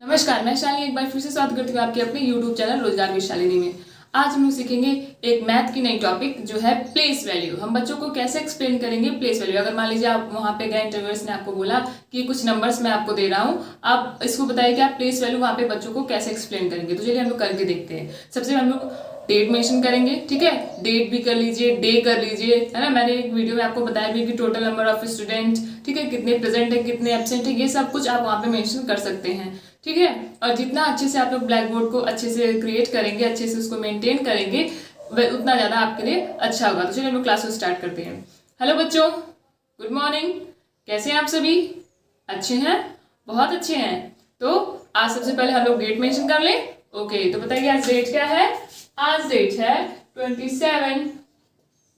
नमस्कार, मैं शालिनी एक बार फिर से स्वागत करती हूँ आपके अपने YouTube चैनल रोजगार विद शालिनी में। आज हम लोग सीखेंगे एक मैथ की नई टॉपिक जो है प्लेस वैल्यू। हम बच्चों को कैसे एक्सप्लेन करेंगे प्लेस वैल्यू। अगर मान लीजिए आप वहाँ पे गए, इंटरव्यूअर्स ने आपको बोला कि कुछ नंबर्स मैं आपको दे रहा हूँ, आप इसको बताइए कि आप प्लेस वैल्यू वहाँ पे बच्चों को कैसे एक्सप्लेन करेंगे। तो चलिए हम लोग करके देखते हैं। सबसे हम लोग डेट मेंशन करेंगे, ठीक है, डेट भी कर लीजिए, डे कर लीजिए, है ना। मैंने एक वीडियो में आपको बताया भी कि टोटल नंबर ऑफ स्टूडेंट, ठीक है, कितने प्रेजेंट है कितने एब्सेंट है, ये सब कुछ आप वहाँ पे मेंशन कर सकते हैं, ठीक है। और जितना अच्छे से आप लोग ब्लैक बोर्ड को अच्छे से क्रिएट करेंगे, अच्छे से उसको मेंटेन करेंगे, उतना ज़्यादा आपके लिए अच्छा होगा। तो चलिए हम लोग क्लास को स्टार्ट करते हैं। हेलो बच्चों, गुड मॉर्निंग, कैसे हैं आप सभी? अच्छे हैं, बहुत अच्छे हैं। तो आज सबसे पहले हम लोग डेट मेंशन कर लें। ओके, तो बताइए आज डेट क्या है? आज डेट है 27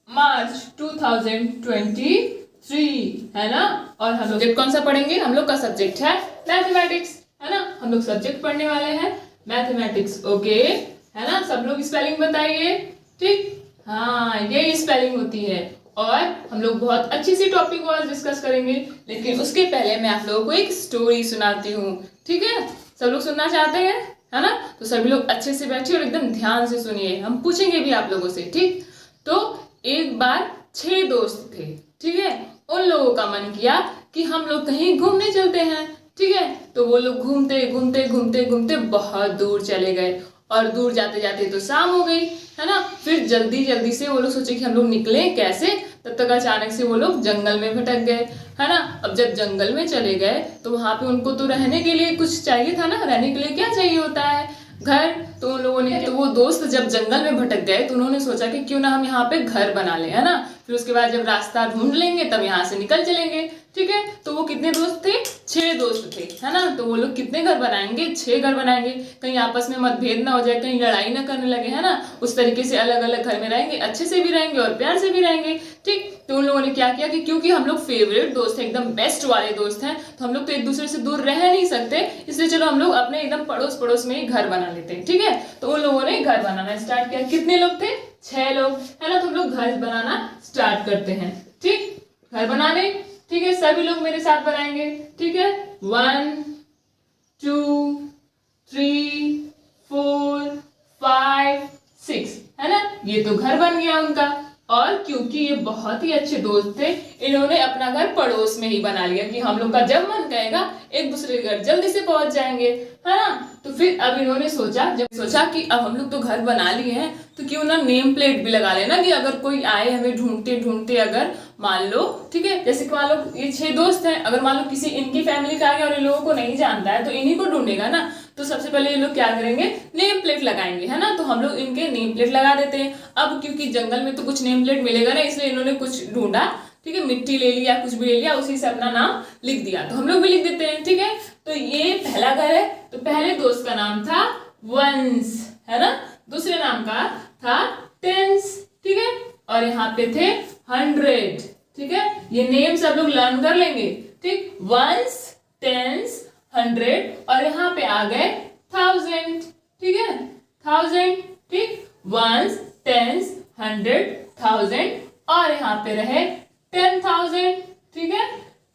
मार्च 2023, है ना। और हम लोग कौन सा पढ़ेंगे? हम लोग का सब्जेक्ट है मैथमेटिक्स, है ना। हम लोग सब्जेक्ट पढ़ने वाले हैं मैथमेटिक्स। ओके, है ना। सब लोग स्पेलिंग बताइए, ठीक। हाँ, ये स्पेलिंग होती है। और हम लोग बहुत अच्छी सी टॉपिक को आज डिस्कस करेंगे, लेकिन उसके पहले मैं आप लोगों को एक स्टोरी सुनाती हूँ, ठीक है। सब लोग सुनना चाहते हैं, है ना। तो सभी लोग अच्छे से बैठिए और एकदम ध्यान से सुनिए। हम पूछेंगे भी आप लोगों से, ठीक। तो एक बार 6 दोस्त थे, ठीक है। उन लोगों का मन किया कि हम लोग कहीं घूमने चलते हैं, ठीक है। तो वो लोग घूमते घूमते घूमते घूमते बहुत दूर चले गए, और दूर जाते जाते तो शाम हो गई, है ना। फिर जल्दी जल्दी से वो लोग सोचे कि हम लोग निकले कैसे। तब तक अचानक से वो लोग जंगल में भटक गए, है ना। अब जब जंगल में चले गए तो वहां पे उनको तो रहने के लिए कुछ चाहिए था ना। रहने के लिए क्या चाहिए होता है? घर। तो उन लोगों ने, तो वो दोस्त जब जंगल में भटक गए तो उन्होंने सोचा कि क्यों ना हम यहाँ पे घर बना ले, है ना। फिर उसके बाद जब रास्ता ढूंढ लेंगे तब यहाँ से निकल चलेंगे, ठीक है। तो वो कितने दोस्त थे? 6 दोस्त थे, है ना। तो वो लोग कितने घर बनाएंगे? 6 घर बनाएंगे। कहीं आपस में मतभेद ना हो जाए, कहीं लड़ाई ना करने लगे, है ना। उस तरीके से अलग अलग घर में रहेंगे, अच्छे से भी रहेंगे और प्यार से भी रहेंगे, ठीक। तो उन लोगों ने क्या किया कि क्योंकि हम लोग फेवरेट दोस्त हैं, एकदम बेस्ट वाले दोस्त हैं, तो हम लोग तो एक दूसरे से दूर रह नहीं सकते, इसलिए चलो हम लोग अपने एकदम पड़ोस पड़ोस में ही घर बना लेते हैं, ठीक है। तो उन लोगों ने घर बनाना स्टार्ट किया। कितने लोग थे? 6 लोग, है ना। तो हम लोग घर बनाना स्टार्ट करते हैं, ठीक। घर बनाने, ठीक है। सभी लोग मेरे साथ बनाएंगे, ठीक है। 1 2 3 4 5 6, है ना। ये तो घर बन गया उनका। और क्योंकि ये बहुत ही अच्छे दोस्त थे, इन्होंने अपना घर पड़ोस में ही बना लिया कि हम लोग का जब मन कहेगा एक दूसरे के घर जल्दी से पहुंच जाएंगे, है ना। तो फिर अब इन्होंने सोचा कि अब हम लोग तो घर बना लिए हैं, तो क्यों ना नेम प्लेट भी लगा लेना कि अगर कोई आए हमें ढूंढते ढूंढते, अगर मान लो, ठीक है, जैसे कि मान लो ये 6 दोस्त हैं, अगर मान लो किसी इनकी फैमिली का आ गया और इन लोगों को नहीं जानता है तो इन्हीं को ढूंढेगा ना। तो सबसे पहले ये लोग क्या करेंगे? नेम प्लेट लगाएंगे, है ना। तो हम लोग इनके नेम प्लेट लगा देते हैं। अब क्योंकि जंगल में तो कुछ नेम प्लेट मिलेगा ना, इसलिए इन्होंने कुछ ढूंढा, ठीक है, मिट्टी ले लिया, कुछ भी ले लिया, उसी से अपना नाम लिख दिया। तो हम लोग भी लिख देते हैं, ठीक है। तो ये पहला घर है, तो पहले दोस्त का नाम था वंस, है ना। दूसरे नाम का था टेंस, ठीक है। और यहाँ पे थे 100, ठीक है। ये नेम सब लोग लर्न कर लेंगे, ठीक। वंस, टेंस, 100, और यहाँ पे आ गए 1000, ठीक है। 1000, ठीक। वंस, टेंस, 100, 1000, और यहाँ पे रहे 10,000, ठीक है।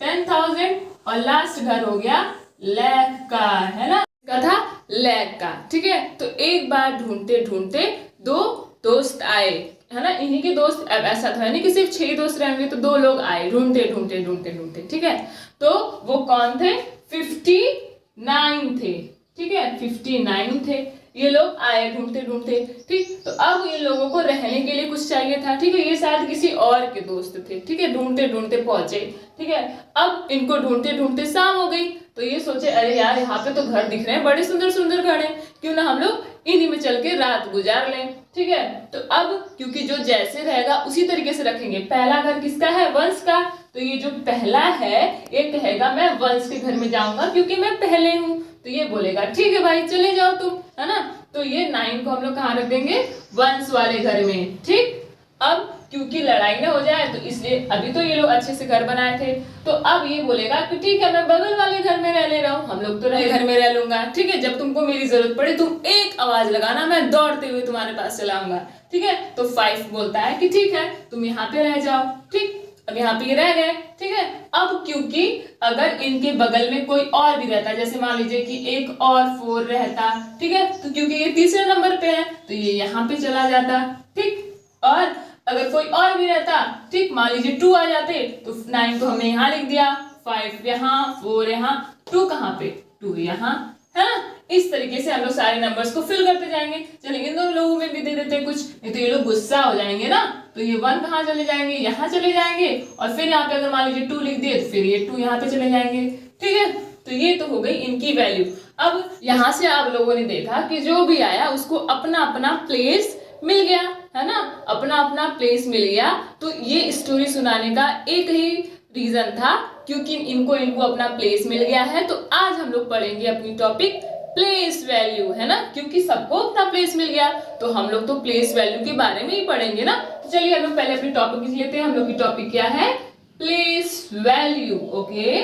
10,000, और लास्ट घर हो गया लाख का, है ना। का था लाख का, ठीक है। तो एक बार ढूंढते ढूंढते 2 दोस्त आए, है ना। इन्हीं के दोस्त, अब ऐसा था नहीं कि सिर्फ 6 दोस्त रहेंगे, तो 2 लोग आए ढूंढते ढूंढते ढूंढते ढूंढते, ठीक है। तो वो कौन थे? 59 थे, ठीक है। 59 थे ये लोग आए ढूंढते ढूंढते, ठीक। तो अब इन लोगों को रहने के लिए कुछ चाहिए था, ठीक है। ये शायद किसी और के दोस्त थे, ठीक है। ढूंढते ढूंढते पहुंचे, ठीक है। अब इनको ढूंढते ढूंढते शाम हो गई, तो ये सोचे अरे यार यहाँ पे तो घर दिख रहे हैं, बड़े सुंदर सुंदर घर हैं, क्यों ना हम लोग इन्हीं में चल के रात गुजार लें, ठीक है। तो अब क्योंकि जो जैसे रहेगा उसी तरीके से रखेंगे। पहला घर किसका है? वंश का। तो ये जो पहला है ये कहेगा मैं वंश के घर में जाऊंगा क्योंकि मैं पहले हूं। तो ये बोलेगा ठीक है भाई चले जाओ तुम, है ना। तो ये 9 को हम लोग कहाँ रख देंगे? वंश वाले घर में, ठीक। अब क्योंकि लड़ाई ना हो जाए तो इसलिए अभी तो ये लोग अच्छे से घर बनाए थे, तो अब ये बोलेगा कि ठीक है मैं बगल वाले घर में रह ले रहा हूँ, हम लोग तो नए घर में रह लूंगा, ठीक है। जब तुमको मेरी जरूरत पड़े तुम एक आवाज लगाना, मैं दौड़ते हुए तुम्हारे पास चलाऊंगा, ठीक है। तो 5 बोलता है कि ठीक है तुम यहाँ पे रह जाओ, ठीक। अब यहाँ पे ये रह गए, ठीक है। अब क्योंकि अगर इनके बगल में कोई और भी रहता, जैसे मान लीजिए कि एक और 4 रहता, ठीक है, तो क्योंकि ये तीसरे नंबर पे है तो ये यहाँ पे चला जाता, ठीक। और अगर कोई और भी रहता, ठीक, मान लीजिए 2 आ जाते तो 9 को हमने यहाँ लिख दिया, 5 यहाँ, 4 यहाँ, 2 कहाँ पे, 2 यहाँ, है ना। इस तरीके से हम लोग सारे नंबर्स को फिल करते जाएंगे। चलेंगे इन दोनों लोगों में भी दे देते कुछ, नहीं तो ये लोग गुस्सा हो जाएंगे ना। तो ये 1 कहाँ चले जाएंगे, यहाँ चले जाएंगे, और फिर यहाँ पे अगर मान लीजिए 2 लिख दिए तो फिर ये 2 यहाँ पे चले जाएंगे, ठीक है। तो ये तो हो गई इनकी वैल्यू। अब यहाँ से आप लोगों ने देखा कि जो भी आया उसको अपना अपना प्लेस मिल गया, है ना, अपना अपना प्लेस मिल गया। तो ये स्टोरी सुनाने का एक ही रीजन था, क्योंकि इनको अपना प्लेस मिल गया है। तो आज हम लोग पढ़ेंगे अपनी टॉपिक प्लेस वैल्यू, है ना, क्योंकि सबको अपना प्लेस मिल गया तो हम लोग तो प्लेस वैल्यू के बारे में ही पढ़ेंगे ना। तो चलिए हम लोग पहले अपनी टॉपिक लेते हैं। हम लोग की टॉपिक क्या है, place value. Okay,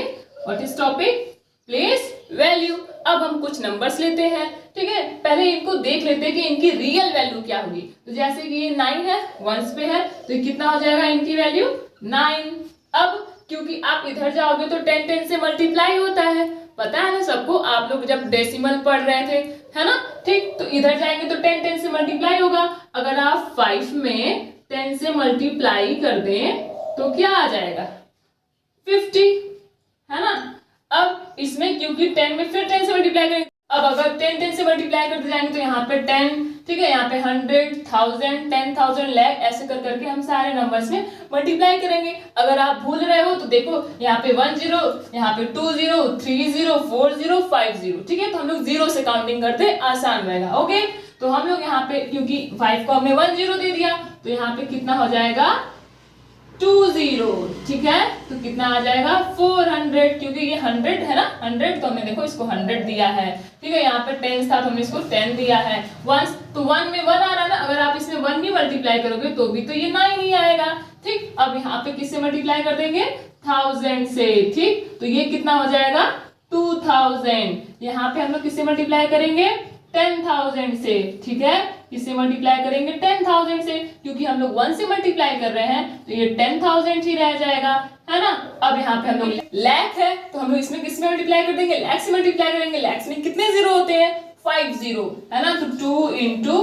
what is topic, place value. अब हम कुछ नंबर्स लेते हैं, ठीक है। पहले इनको देख लेते हैं कि इनकी रियल वैल्यू क्या होगी। तो जैसे कि ये 9 है, 1s पे है, तो ये कितना हो जाएगा इनकी वैल्यू 9। अब क्योंकि आप इधर जाओगे तो 10 से मल्टीप्लाई होता है, पता है ना सबको, आप लोग जब डेसिमल पढ़ रहे थे, है ना, ठीक। तो इधर जाएंगे तो 10 से मल्टीप्लाई होगा। अगर आप 5 में 10 से मल्टीप्लाई कर दें तो क्या आ जाएगा 50, है ना। अब इसमें क्योंकि 10 में फिर 10 से मल्टीप्लाई करेंगे, अब अगर 10 से मल्टीप्लाई करते जाएंगे तो यहाँ पे 10, ठीक है, यहाँ पे 100, 1000, 10,000, लाख, ऐसे कर करके हम सारे नंबर्स में मल्टीप्लाई करेंगे। अगर आप भूल रहे हो तो देखो यहाँ पे 1 0, यहाँ पे 2 0, 3 0, 4 0, 5 0, ठीक है। तो हम लोग 0 से काउंटिंग करते, आसान रहेगा। ओके, तो हम लोग यहाँ पे क्योंकि 5 को हमने 1 0 दे दिया तो यहाँ पे कितना हो जाएगा 2 0, ठीक है। तो कितना आ जाएगा 400, क्योंकि ये 100 है ना, 100 तो हमने देखो इसको 100 दिया है, ठीक है। यहाँ पे 10 था तो हमने इसको 10 दिया है। 1 तो 1 में 1 आ रहा है ना, अगर आप इसमें 1 भी मल्टीप्लाई करोगे तो भी तो ये 9 ही आएगा, ठीक। अब यहाँ पे किससे मल्टीप्लाई कर देंगे 1000 से, ठीक। तो ये कितना हो जाएगा 2000। यहाँ पे हम लोग किससे मल्टीप्लाई करेंगे 10,000 से, ठीक है। किससे मल्टीप्लाई करेंगे 10,000 से, क्योंकि हम लोग 1 से मल्टीप्लाई कर रहे हैं तो ये 10,000 ही रह जाएगा, है ना। अब यहाँ पे हम लोग लाख है तो हम लोग इसमें किससे मल्टीप्लाई कर देंगे, लाख से मल्टीप्लाई करेंगे। लाख में कितने जीरो होते हैं 5 0, है ना। तो 2 into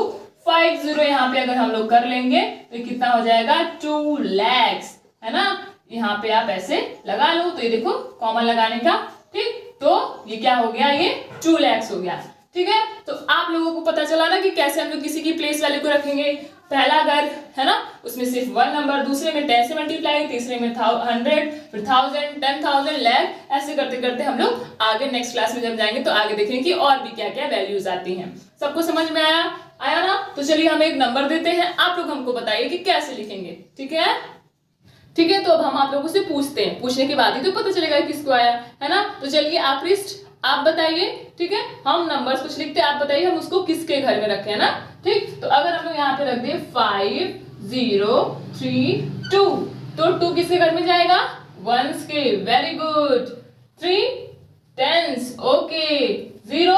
5 0 यहाँ पे अगर हम लोग कर लेंगे तो कितना हो जाएगा 2 lakhs, है ना। यहाँ पे आप ऐसे लगा लो, तो ये देखो कॉमन लगाने का, ठीक। तो ये क्या हो गया, ये 2 lakhs हो गया, ठीक है। तो आप लोगों को पता चला ना कि कैसे हम लोग किसी की प्लेस वैल्यू को रखेंगे। पहला अगर है ना उसमें सिर्फ 1 नंबर, दूसरे में 10 से मल्टीप्लाई, तीसरे में 100, फिर 1000, 10,000, लाख, ऐसे करते करते हम लोग आगे नेक्स्ट क्लास में जब जाएंगे तो आगे देखेंगे कि और भी क्या क्या वैल्यूज आती हैं। सबको समझ में आया ना। तो चलिए हम एक नंबर देते हैं, आप लोग हमको बताइए कि कैसे लिखेंगे, ठीक है। ठीक है, तो अब हम आप लोगों से पूछते हैं, पूछने के बाद ही तो पता चलेगा किसको आया, है ना। तो चलिए आप बताइए, ठीक है। हम नंबर्स कुछ लिखते हैं, आप बताइए हम उसको किसके घर में रखे, है ना, ठीक। तो अगर हम लोग यहाँ पे रख दे 5 0 3 2, तो 2 किसके घर में जाएगा 1s के, very good. 3 10s, okay. 0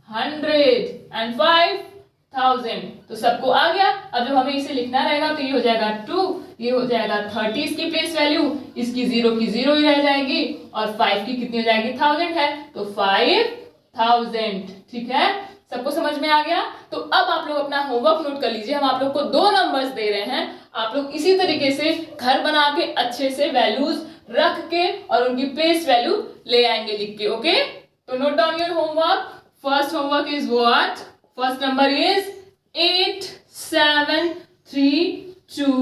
100 and 5 1000, तो सबको आ गया। अब जब हमें इसे लिखना रहेगा तो ये हो जाएगा 2, ये हो जाएगा 30 इसकी प्लेस वैल्यू, इसकी 0 की 0 ही रह जाएगी, और 5 की कितनी हो जाएगी 1000 है, तो 5000, ठीक है। सबको समझ में आ गया। तो अब आप लोग अपना होमवर्क नोट कर लीजिए, हम आप लोग को 2 नंबर्स दे रहे हैं, आप लोग इसी तरीके से घर बना के अच्छे से वैल्यूज रख के और उनकी प्लेस वैल्यू ले आएंगे लिख के, ओके। तो note down your homework. First homework is what, first number is 8 7 3 2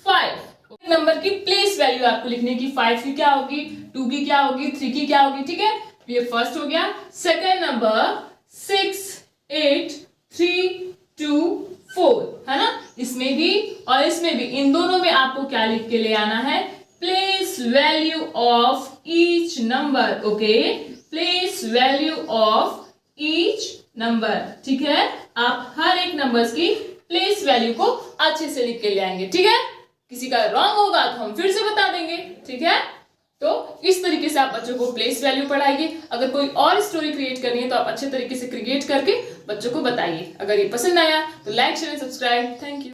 5। Number की प्लेस वैल्यू आपको लिखने की, 5 की क्या होगी, 2 की क्या होगी, 3 की क्या होगी, ठीक है। ये फर्स्ट हो गया। सेकेंड नंबर 6 8 3 2 4, है ना। इसमें भी और इसमें भी, इन दोनों में आपको क्या लिख के ले आना है, place value of each number, okay. Place value of each number, ठीक है। आप हर एक नंबर्स की प्लेस वैल्यू को अच्छे से लिख के ले आएंगे, ठीक है। किसी का रॉन्ग होगा तो हम फिर से बता देंगे, ठीक है। तो इस तरीके से आप बच्चों को प्लेस वैल्यू पढ़ाइए। अगर कोई और स्टोरी क्रिएट करनी है तो आप अच्छे तरीके से क्रिएट करके बच्चों को बताइए। अगर ये पसंद आया तो like share subscribe. Thank you.